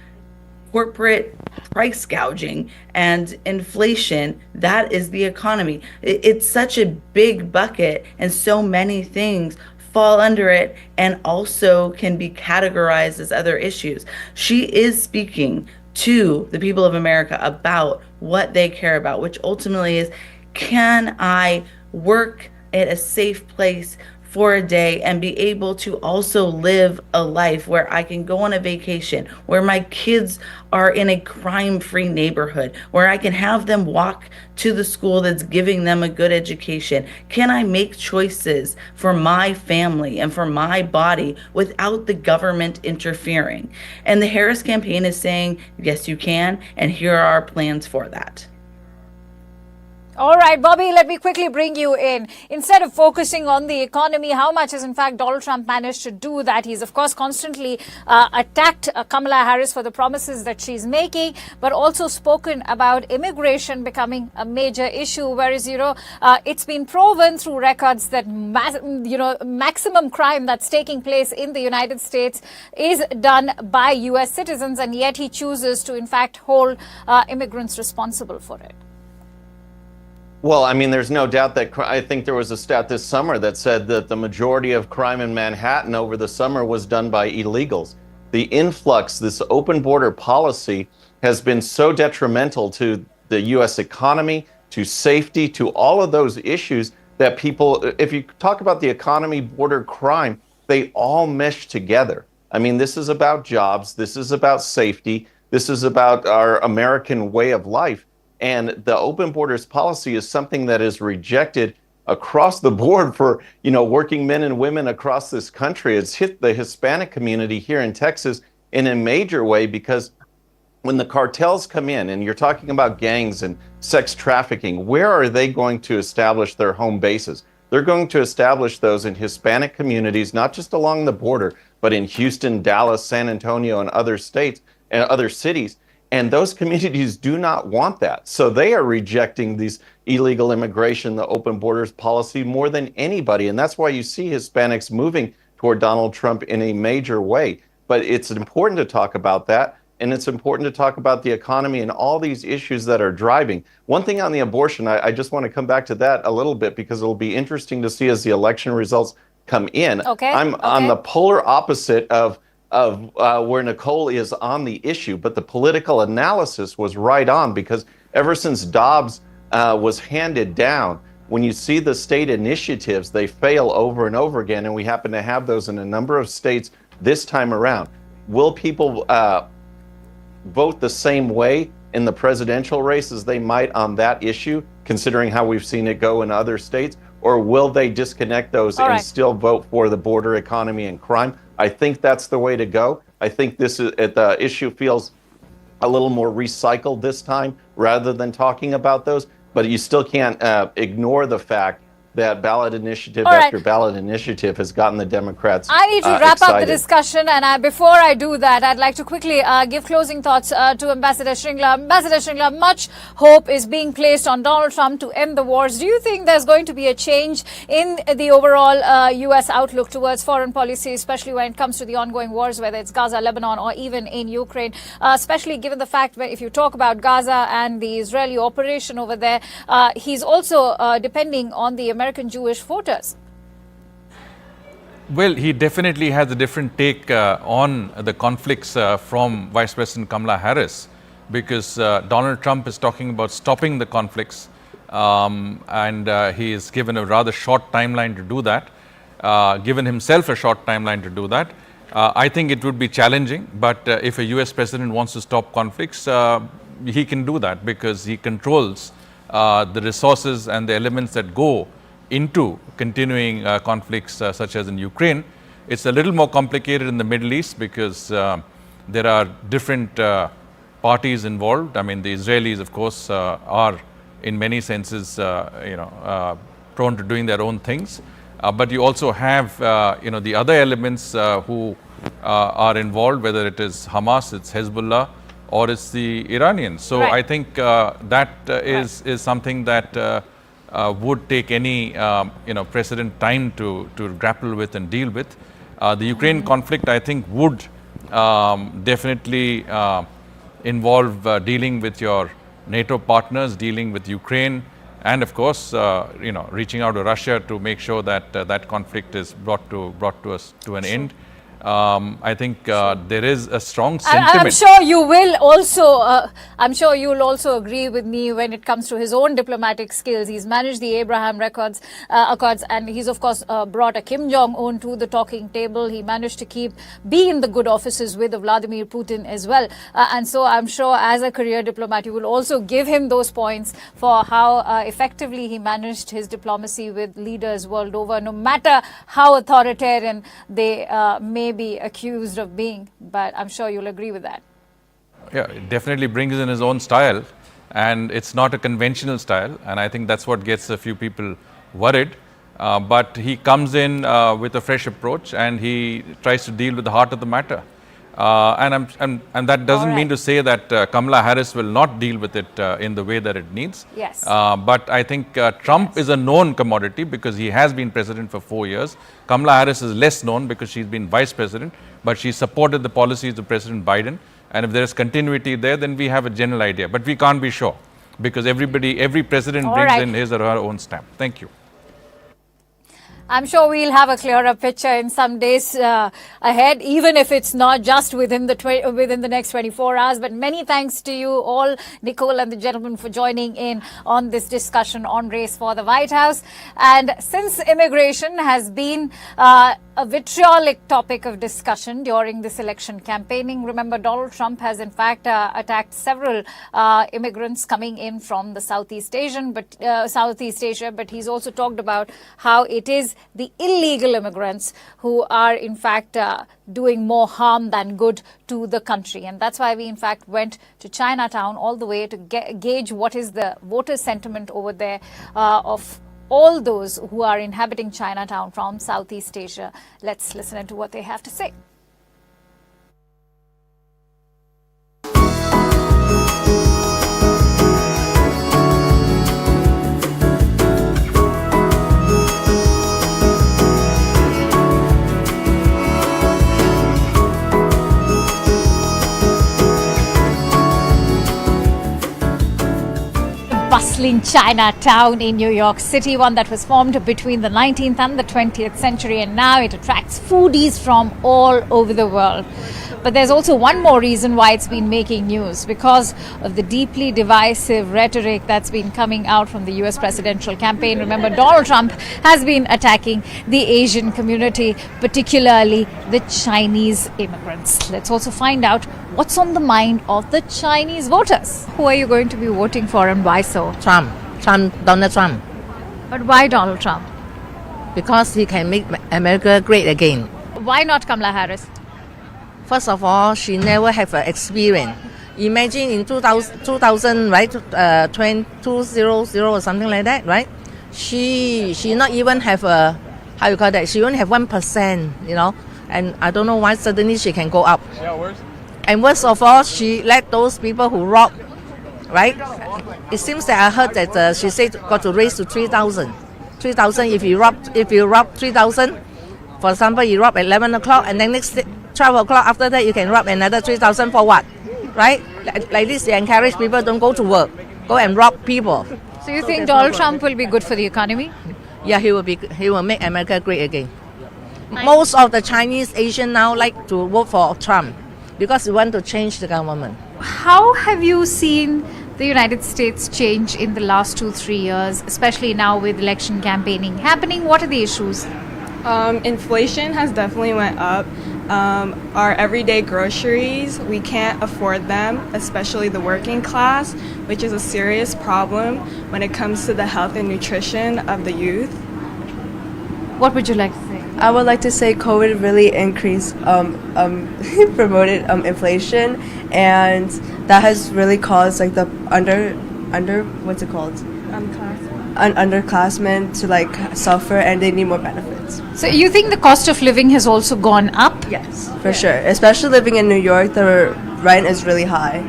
corporate price gouging and inflation, that is the economy. It's such a big bucket, and so many things fall under it and also can be categorized as other issues. She is speaking to the people of America about what they care about, which ultimately is, can I work at a safe place for a day and be able to also live a life where I can go on a vacation, where my kids are in a crime-free neighborhood, where I can have them walk to the school that's giving them a good education? Can I make choices for my family and for my body without the government interfering? And the Harris campaign is saying, yes, you can, and here are our plans for that. All right, Bobby, let me quickly bring you in. Instead of focusing on the economy, how much has in fact Donald Trump managed to do that? He's of course constantly attacked Kamala Harris for the promises that she's making, but also spoken about immigration becoming a major issue. Whereas, it's been proven through records that, maximum crime that's taking place in the United States is done by U.S. citizens, and yet he chooses to in fact hold immigrants responsible for it. Well, I mean, there's no doubt that I think there was a stat this summer that said that the majority of crime in Manhattan over the summer was done by illegals. The influx, this open border policy, has been so detrimental to the U.S. economy, to safety, to all of those issues that people, if you talk about the economy, border crime, they all mesh together. I mean, this is about jobs. This is about safety. This is about our American way of life. And the open borders policy is something that is rejected across the board for, working men and women across this country. It's hit the Hispanic community here in Texas in a major way, because when the cartels come in, and you're talking about gangs and sex trafficking, where are they going to establish their home bases? They're going to establish those in Hispanic communities, not just along the border, but in Houston, Dallas, San Antonio, and other states and other cities. And those communities do not want that. So they are rejecting these illegal immigration, the open borders policy, more than anybody. And that's why you see Hispanics moving toward Donald Trump in a major way. But it's important to talk about that. And it's important to talk about the economy and all these issues that are driving. One thing on the abortion, I just want to come back to that a little bit, because it'll be interesting to see as the election results come in. I'm on the polar opposite of where Nicole is on the issue, but the political analysis was right on, because ever since Dobbs was handed down, when you see the state initiatives, they fail over and over again, and we happen to have those in a number of states this time around. Will people vote the same way in the presidential race as they might on that issue, considering how we've seen it go in other states? Or will they disconnect those and still vote for the border economy and crime? I think that's the way to go. I think the issue feels a little more recycled this time rather than talking about those. But you still can't ignore the fact that ballot initiative All right. after ballot initiative has gotten the Democrats I need to wrap up the excited. discussion, and before I do that, I'd like to quickly give closing thoughts to Ambassador Shringla. Ambassador Shringla, much hope is being placed on Donald Trump to end the wars. Do you think there's going to be a change in the overall U.S. outlook towards foreign policy, especially when it comes to the ongoing wars, whether it's Gaza, Lebanon, or even in Ukraine, especially given the fact that if you talk about Gaza and the Israeli operation over there, he's also depending on the American Jewish voters? Well, he definitely has a different take on the conflicts from Vice President Kamala Harris, because Donald Trump is talking about stopping the conflicts, and he is given a rather short timeline to do that, given himself a short timeline to do that. I think it would be challenging, but if a US president wants to stop conflicts, he can do that because he controls the resources and the elements that go into continuing conflicts such as in Ukraine. It's a little more complicated in the Middle East because there are different parties involved. I mean, the Israelis, of course, are in many senses, prone to doing their own things. But you also have, the other elements who are involved, whether it is Hamas, it's Hezbollah, or it's the Iranians. So Right. I think that is something that would take any president time to grapple with and deal with. The Ukraine conflict, I think, would definitely involve dealing with your NATO partners, dealing with Ukraine, and of course, reaching out to Russia to make sure that that conflict is brought to an end. I think there is a strong sentiment. I'm sure you will also. I'm sure you will also agree with me when it comes to his own diplomatic skills. He's managed the Abraham Accords, and he's of course brought a Kim Jong-un to the talking table. He managed to be in the good offices with Vladimir Putin as well, and so I'm sure as a career diplomat, you will also give him those points for how effectively he managed his diplomacy with leaders world over, no matter how authoritarian they may be accused of being. But I'm sure you'll agree with that. Yeah, it definitely brings in his own style, and it's not a conventional style, and I think that's what gets a few people worried. But he comes in with a fresh approach, and he tries to deal with the heart of the matter. And that doesn't mean to say that Kamala Harris will not deal with it in the way that it needs. Yes. But I think Trump is a known commodity because he has been president for 4 years. Kamala Harris is less known because she's been vice president, but she supported the policies of President Biden. And if there is continuity there, then we have a general idea. But we can't be sure because every president brings in his or her own stamp. Thank you. I'm sure we'll have a clearer picture in some days ahead, even if it's not just within the next 24 hours. But many thanks to you all, Nicole and the gentlemen, for joining in on this discussion on race for the White House. And since immigration has been a vitriolic topic of discussion during this election campaigning, remember Donald Trump has in fact attacked several immigrants coming in from the Southeast Asia, but he's also talked about how it is the illegal immigrants who are in fact doing more harm than good to the country. And that's why we in fact went to Chinatown all the way to gauge what is the voter sentiment over there of all those who are inhabiting Chinatown from Southeast Asia. Let's listen to what they have to say. Bustling Chinatown in New York City, one that was formed between the 19th and the 20th century, and now it attracts foodies from all over the world. But there's also one more reason why it's been making news, because of the deeply divisive rhetoric that's been coming out from the US presidential campaign. Remember, Donald Trump has been attacking the Asian community, particularly the Chinese immigrants. Let's also find out what's on the mind of the Chinese voters. Who are you going to be voting for and why so? Donald Trump. But why Donald Trump? Because he can make America great again. Why not Kamala Harris? First of all, she never have an experience. Imagine in 2000, right, 2000 or something like that, right? she not even have a, how you call that, she only have 1%, you know, and I don't know why suddenly she can go up. And worst of all, she let those people who rob, right? It seems that I heard that she said got to raise to 3,000. 3,000 if you rob 3,000, for example, you rob at 11 o'clock and then next 12 o'clock after that you can rob another 3,000 for what? Right? Like this, they encourage people don't go to work, go and rob people. So you think Donald Trump will be good for the economy? Yeah, he will make America great again. Most of the Chinese Asian now like to vote for Trump because we want to change the government. How have you seen the United States change in the last 2-3 years, especially now with election campaigning happening? What are the issues? Inflation has definitely went up. Our everyday groceries, we can't afford them, especially the working class, which is a serious problem when it comes to the health and nutrition of the youth. What would you like to say? I would like to say COVID really increased, promoted inflation, and that has really caused like the underclassmen to like suffer, and they need more benefits. So you think the cost of living has also gone up? Yes, for sure. Especially living in New York, the rent is really high.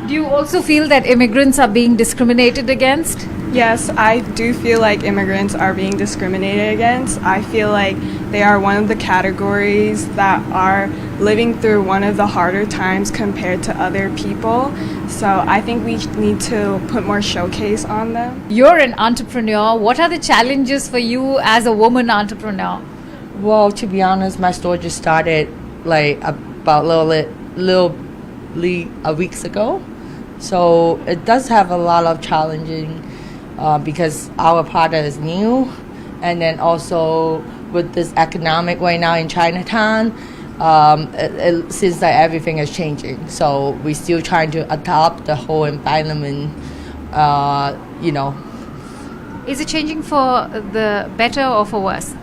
Do you also feel that immigrants are being discriminated against? Yes, I do feel like immigrants are being discriminated against. I feel like they are one of the categories that are living through one of the harder times compared to other people. So I think we need to put more showcase on them. You're an entrepreneur. What are the challenges for you as a woman entrepreneur? Well, to be honest, my store just started like about literally a week ago. So it does have a lot of challenging because our product is new, and then also with this economic right now in Chinatown, it seems like everything is changing. So we're still trying to adopt the whole environment, you know. Is it changing for the better or for worse?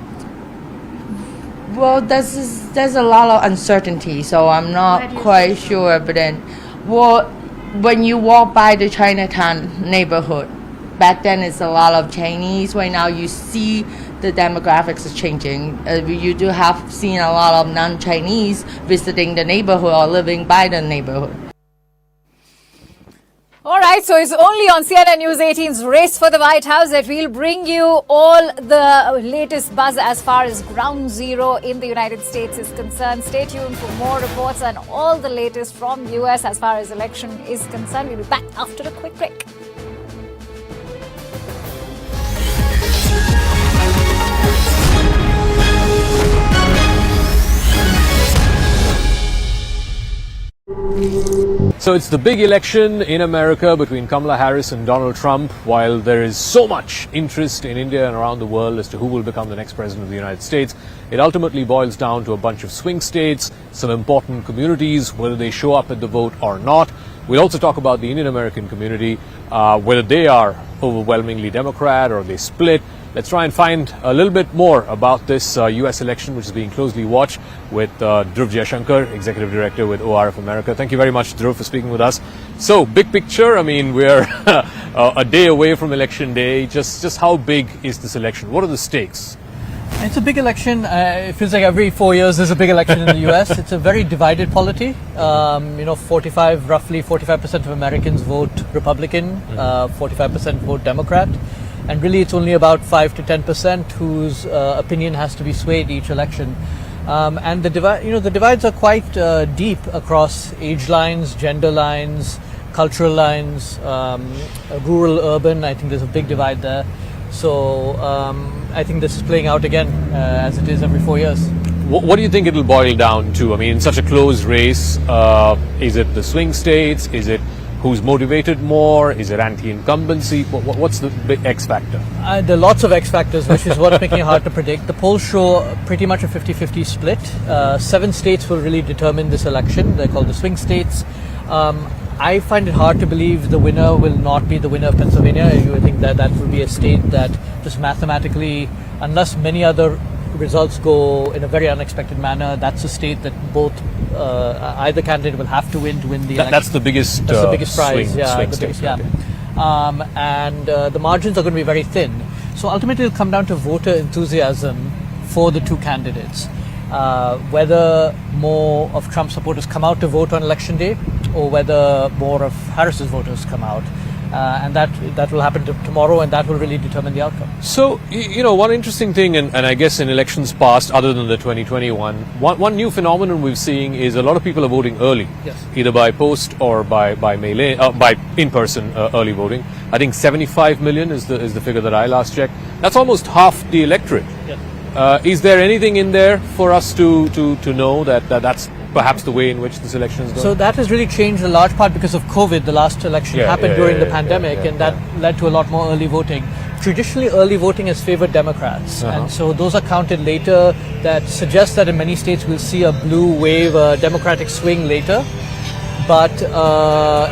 Well, there's a lot of uncertainty, so I'm not quite sure. But then, well, when you walk by the Chinatown neighborhood, back then it's a lot of Chinese. Right now you see the demographics is changing. You do have seen a lot of non-Chinese visiting the neighborhood or living by the neighborhood. All right, so it's only on CNN News 18's Race for the White House that we'll bring you all the latest buzz as far as ground zero in the United States is concerned. Stay tuned for more reports and all the latest from US as far as election is concerned. We'll be back after a quick break. So it's the big election in America between Kamala Harris and Donald Trump. While there is so much interest in India and around the world as to who will become the next president of the United States, it ultimately boils down to a bunch of swing states, some important communities, whether they show up at the vote or not. We'll also talk about the Indian American community, whether they are overwhelmingly Democrat or they split. Let's try and find a little bit more about this U.S. election, which is being closely watched, with Dhruv Jayashankar, Executive Director with ORF America. Thank you very much, Dhruv, for speaking with us. So, big picture, I mean, we're a day away from Election Day. Just how big is this election? What are the stakes? It's a big election. It feels like every 4 years there's a big election in the U.S. It's a very divided polity. Roughly 45% of Americans vote Republican, 45% vote Democrat. And really, it's only about 5 to 10% whose opinion has to be swayed each election. And the divides are quite deep across age lines, gender lines, cultural lines, rural, urban. I think there's a big divide there. So I think this is playing out again as it is every 4 years. What do you think it'll boil down to? I mean, in such a close race, is it the swing states? Is it who's motivated more? Is it anti-incumbency? What's the big X factor? There are lots of X factors, which is what's making it hard to predict. The polls show pretty much a 50-50 split. 7 states will really determine this election. They're called the swing states. I find it hard to believe the winner will not be the winner of Pennsylvania. I think that will be a state that just mathematically, unless many other results go in a very unexpected manner, that's a state that both either candidate will have to win the election. That's the biggest. That's the biggest prize. Swing The margins are going to be very thin. So ultimately it'll come down to voter enthusiasm for the two candidates. Whether more of Trump supporters come out to vote on election day, or whether more of Harris's voters come out. And that will happen tomorrow, and that will really determine the outcome. So, one interesting thing, and I guess in elections past, other than the 2021, one new phenomenon we're seeing is a lot of people are voting early, yes, either by post or by mail-in, by in-person early voting. I think 75 million is the figure that I last checked. That's almost half the electorate. Yes. Is there anything in there for us to know that's perhaps the way in which this election is going? So that has really changed a large part because of COVID. The last election happened during the pandemic, and that led to a lot more early voting. Traditionally, early voting has favored Democrats, and so those are counted later. That suggests that in many states we'll see a blue wave, a Democratic swing later. But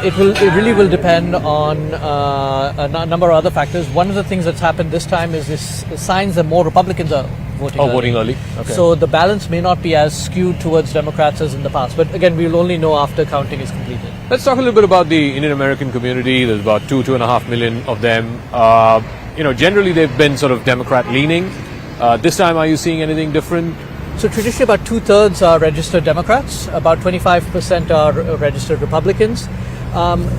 it really will depend on a number of other factors. One of the things that's happened this time is this signs that more Republicans are voting early. Okay. So the balance may not be as skewed towards Democrats as in the past. But again, we'll only know after counting is completed. Let's talk a little bit about the Indian American community. There's about 2.5 million of them. Generally they've been sort of Democrat leaning. This time, are you seeing anything different? So traditionally about 2/3 are registered Democrats, about 25% are registered Republicans.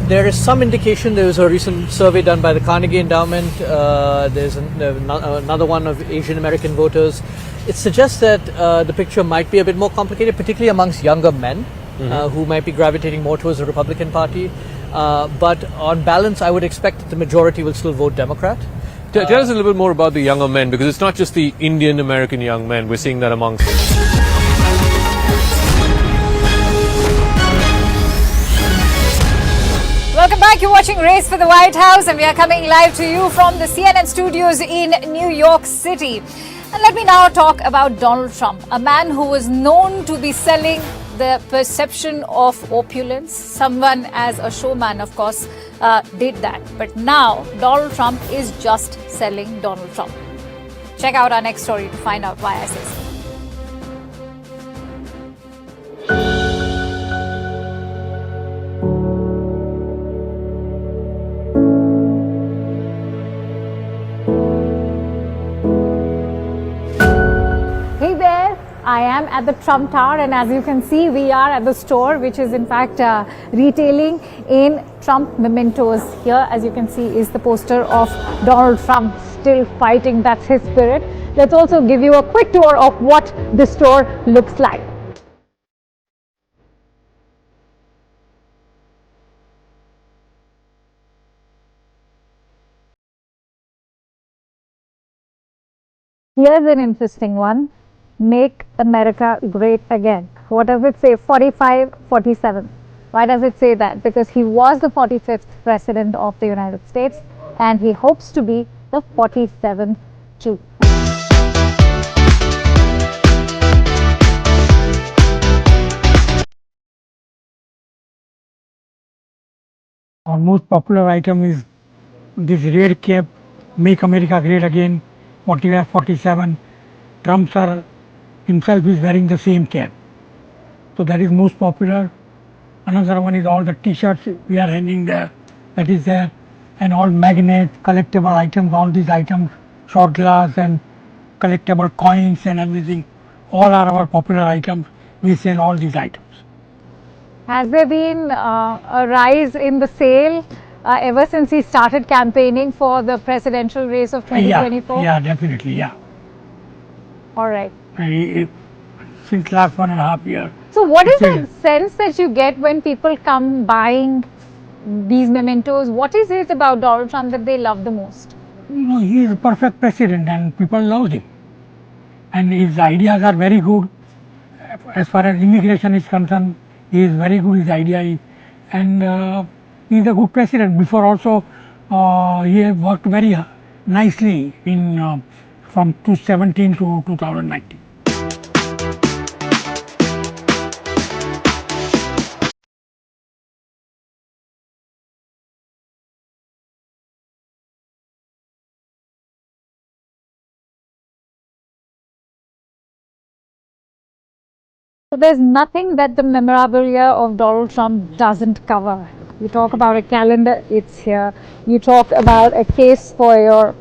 There is some indication, there was a recent survey done by the Carnegie Endowment, there's another one of Asian American voters. It suggests that the picture might be a bit more complicated, particularly amongst younger men who might be gravitating more towards the Republican Party. But on balance, I would expect that the majority will still vote Democrat. Tell us a little bit more about the younger men, because it's not just the Indian American young men. We're seeing that amongst them. Welcome back. You're watching Race for the White House, and we are coming live to you from the CNN studios in New York City. And let me now talk about Donald Trump, a man who was known to be selling the perception of opulence. Someone as a showman, of course, did that. But now Donald Trump is just selling Donald Trump. Check out our next story to find out why I say so. Hey there, I am at the Trump Tower, and as you can see, we are at the store, which is in fact retailing in Trump mementos. Here, as you can see, is the poster of Donald Trump still fighting. That's his spirit. Let's also give you a quick tour of what the store looks like. Here's an interesting one. Make America Great Again. What does it say? 45, 47. Why does it say that? Because he was the 45th president of the United States, and he hopes to be the 47th too. Our most popular item is this rare cap, Make America Great Again, 45, 47. Trump sir himself is wearing the same cap. So that is most popular. Another one is all the t-shirts we are hanging there, that is there, and all magnets, collectible items, all these items, shot glass and collectible coins and everything, all are our popular items. We sell all these items. Has there been a rise in the sale ever since he started campaigning for the presidential race of 2024? Yeah, definitely, yeah. All right. Since last 1.5 years. So what is the sense that you get when people come buying these mementos? What is it about Donald Trump that they love the most? You know, he is a perfect president and people love him. And his ideas are very good. As far as immigration is concerned, he is very good, his idea is. And he is a good president. Before also, he has worked very nicely in from 2017 to 2019. So there's nothing that the memorabilia of Donald Trump doesn't cover. You talk about a calendar, it's here. You talk about a case for your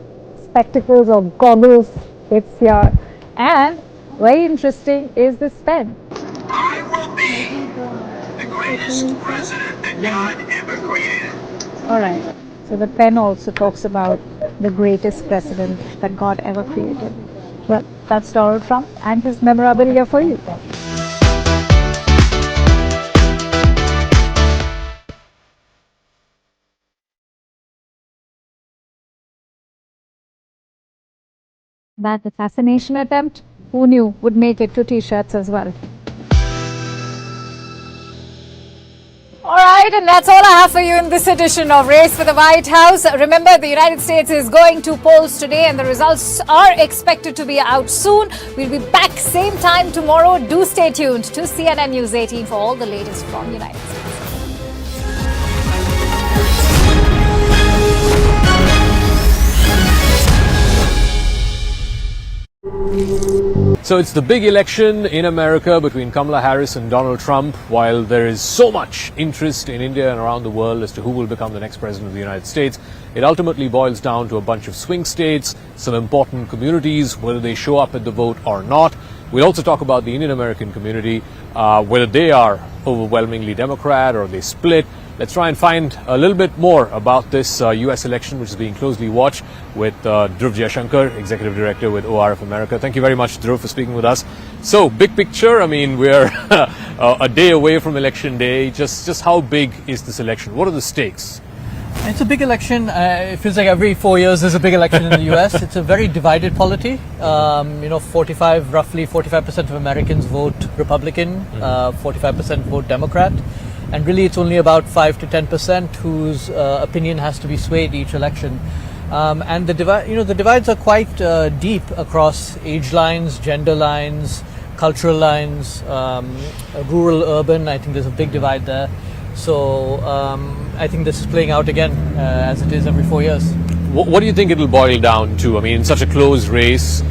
spectacles or goggles. It's here. And very interesting is this pen. I will be the greatest president that God ever created. Alright, so the pen also talks about the greatest president that God ever created. Well, that's Donald Trump and his memorabilia for you. That assassination attempt, who knew, would make it to t-shirts as well. Alright, and that's all I have for you in this edition of Race for the White House. Remember, the United States is going to polls today and the results are expected to be out soon. We'll be back same time tomorrow. Do stay tuned to CNN News 18 for all the latest from the United States. So it's the big election in America between Kamala Harris and Donald Trump. While there is so much interest in India and around the world as to who will become the next president of the United States, it ultimately boils down to a bunch of swing states, some important communities, whether they show up at the vote or not. We'll also talk about the Indian American community, whether they are overwhelmingly Democrat or they split. Let's try and find a little bit more about this U.S. election, which is being closely watched, with Dhruv Jaishankar, Executive Director with ORF America. Thank you very much, Dhruv, for speaking with us. So, big picture, I mean, we're a day away from Election Day. Just how big is this election? What are the stakes? It's a big election. It feels like every 4 years there's a big election in the U.S. It's a very divided polity. Roughly 45% of Americans vote Republican, 45% vote Democrat. And really, it's only about 5 to 10% whose opinion has to be swayed each election. And the divides are quite deep across age lines, gender lines, cultural lines, rural, urban. I think there's a big divide there. So I think this is playing out again as it is every 4 years. What do you think it'll boil down to? I mean, in such a close race,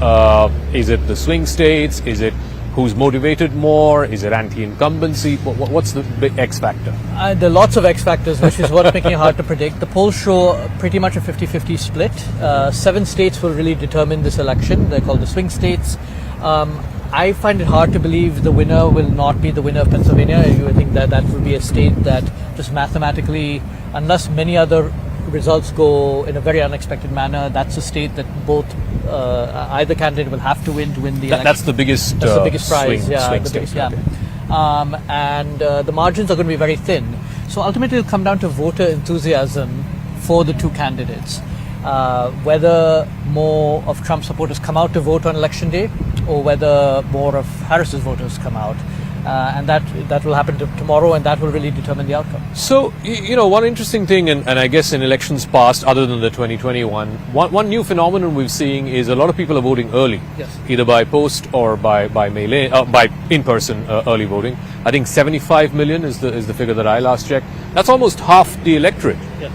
is it the swing states? Is it who's motivated more? Is it anti-incumbency? What's the big X factor? There are lots of X factors, which is what's making it hard to predict. The polls show pretty much a 50-50 split. 7 states will really determine this election. They're called the swing states. I find it hard to believe the winner will not be the winner of Pennsylvania. I think that will be a state that just mathematically, unless many other results go in a very unexpected manner, that's a state that both either candidate will have to win the election. That's the biggest. That's the biggest prize. Swing state. Yeah. And the margins are going to be very thin. So ultimately, it'll come down to voter enthusiasm for the two candidates. Whether more of Trump supporters come out to vote on election day, or whether more of Harris's voters come out. And that will happen tomorrow, and that will really determine the outcome. So, one interesting thing, and I guess in elections past, other than the 2021, one new phenomenon we're seeing is a lot of people are voting early, yes, either by post or by mail-in, by in-person early voting. I think 75 million is the figure that I last checked. That's almost half the electorate. Yes.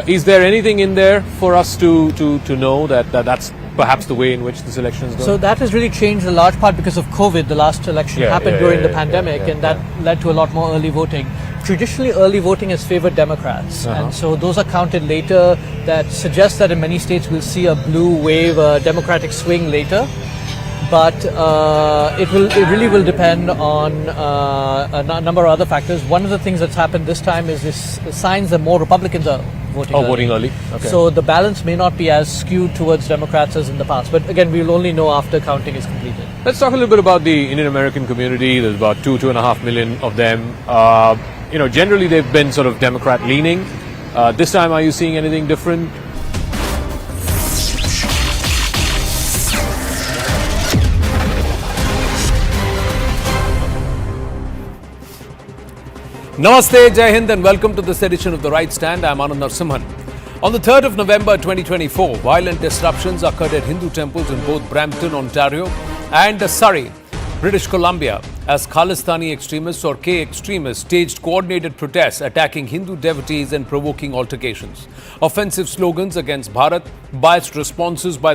Is there anything in there for us to know that's perhaps the way in which this election is going? So that has really changed a large part because of COVID. The last election happened during the pandemic, and that led to a lot more early voting. Traditionally, early voting has favored Democrats, and so those are counted later. That suggests that in many states we'll see a blue wave, a Democratic swing later. But it really will depend on a number of other factors. One of the things that's happened this time is this signs that more Republicans are voting early. Voting early. Okay. So the balance may not be as skewed towards Democrats as in the past. But again, we'll only know after counting is completed. Let's talk a little bit about the Indian American community. There's about 2.5 million of them. Generally they've been sort of Democrat leaning. This time, are you seeing anything different? Namaste, Jai Hind, and welcome to this edition of The Right Stand. I'm Anand Narasimhan. On the 3rd of November 2024, violent disruptions occurred at Hindu temples in both Brampton, Ontario and Surrey, British Columbia, as Khalistani extremists or K-extremists staged coordinated protests attacking Hindu devotees and provoking altercations. Offensive slogans against Bharat, biased responses by